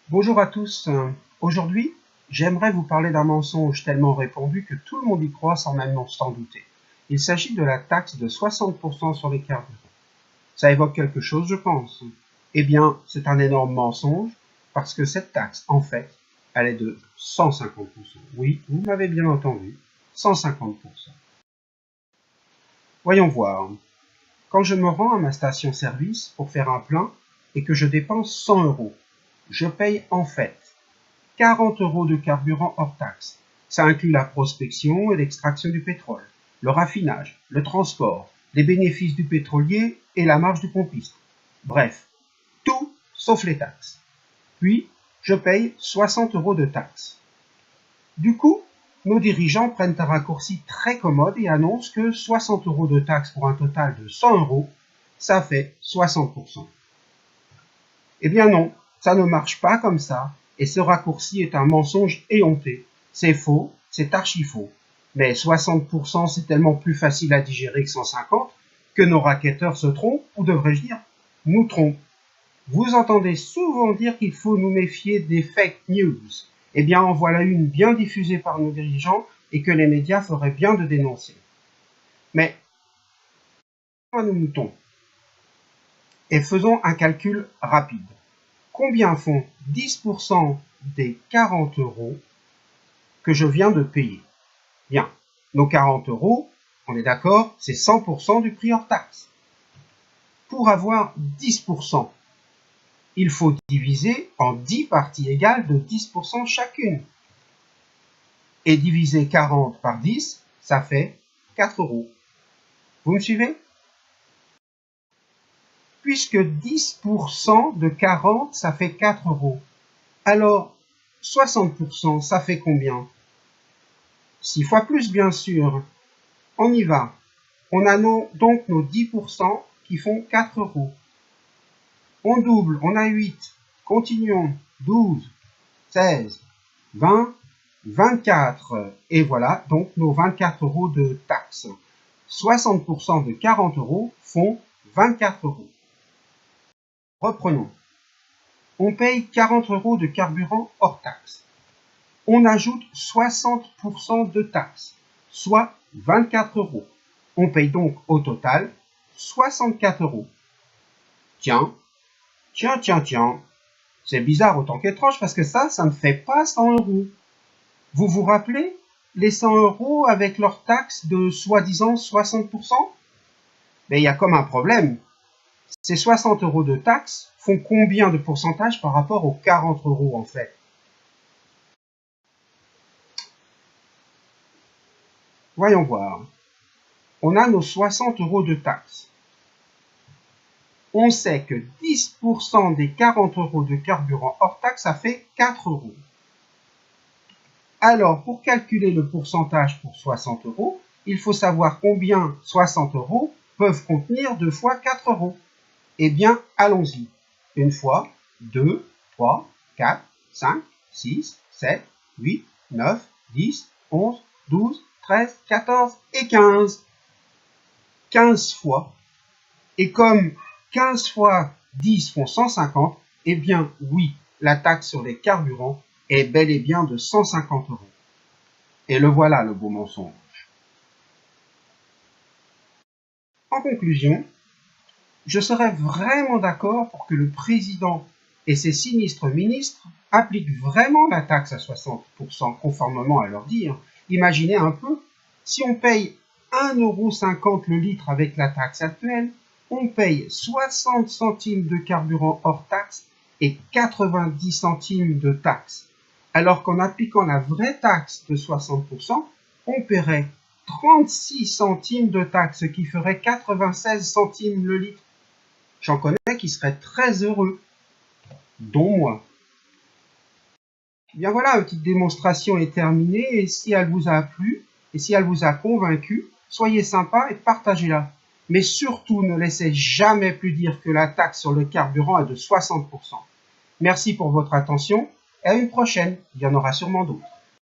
Bonjour à tous. Aujourd'hui, j'aimerais vous parler d'un mensonge tellement répandu que tout le monde y croit sans même s'en douter. Il s'agit de la taxe de 60% sur les carburants. Ça évoque quelque chose, je pense. Eh bien, c'est un énorme mensonge parce que cette taxe, en fait, elle est de 150%. Oui, vous m'avez bien entendu, 150%. Voyons voir. Quand je me rends à ma station-service pour faire un plein et que je dépense 100 €, je paye en fait 40 € de carburant hors taxe. Ça inclut la prospection et l'extraction du pétrole, le raffinage, le transport, les bénéfices du pétrolier et la marge du pompiste. Bref, tout sauf les taxes. Puis, je paye 60 € de taxes. Du coup, nos dirigeants prennent un raccourci très commode et annoncent que 60 € de taxes pour un total de 100 €, ça fait 60%. Eh bien non, ça ne marche pas comme ça, et ce raccourci est un mensonge éhonté. C'est faux, c'est archi faux. Mais 60% c'est tellement plus facile à digérer que 150 que nos racketteurs se trompent, ou devrais-je dire, nous trompent. Vous entendez souvent dire qu'il faut nous méfier des fake news. Eh bien, en voilà une bien diffusée par nos dirigeants et que les médias feraient bien de dénoncer. Mais, à nos moutons. Et faisons un calcul rapide. Combien font 10% des 40 € que je viens de payer? Bien, nos 40 €, on est d'accord, c'est 100% du prix hors taxe. Pour avoir 10%, il faut diviser en 10 parties égales de 10% chacune. Et diviser 40 par 10, ça fait 4 €. Vous me suivez? Puisque 10% de 40, ça fait 4 €. Alors, 60%, ça fait combien? 6 fois plus, bien sûr. On y va. On a donc nos 10% qui font 4 €. On double, on a 8. Continuons. 12, 16, 20, 24. Et voilà donc nos 24 € de taxes. 60% de 40 € font 24 €. Reprenons. On paye 40 € de carburant hors taxe. On ajoute 60% de taxes, soit 24 €. On paye donc au total 64 €. Tiens, c'est bizarre autant qu'étrange parce que ça ne fait pas 100 €. Vous vous rappelez les 100 € avec leur taxe de soi-disant 60%? Mais il y a comme un problème. Ces 60 € de taxes font combien de pourcentage par rapport aux 40 € en fait? Voyons voir. On a nos 60 € de taxes. On sait que 10% des 40 € de carburant hors taxe, ça fait 4 €. Alors, pour calculer le pourcentage pour 60 €, il faut savoir combien 60 € peuvent contenir 2 fois 4 €. Eh bien, allons-y. 1 fois, 2, 3, 4, 5, 6, 7, 8, 9, 10, 11, 12, 13, 14 et 15. 15 fois. Et comme 15 fois 10 font 150, eh bien oui, la taxe sur les carburants est bel et bien de 150 €. Et le voilà le beau mensonge. En conclusion, je serais vraiment d'accord pour que le président et ses sinistres ministres appliquent vraiment la taxe à 60% conformément à leur dire. Imaginez un peu, si on paye 1,50 € le litre avec la taxe actuelle, on paye 60 centimes de carburant hors taxe et 90 centimes de taxe. Alors qu'en appliquant la vraie taxe de 60%, on paierait 36 centimes de taxe, ce qui ferait 96 centimes le litre. J'en connais qui seraient très heureux, dont moi. Bien voilà, une petite démonstration est terminée, et si elle vous a plu, et si elle vous a convaincu, soyez sympa et partagez-la. Mais surtout, ne laissez jamais plus dire que la taxe sur le carburant est de 60%. Merci pour votre attention, et à une prochaine, il y en aura sûrement d'autres.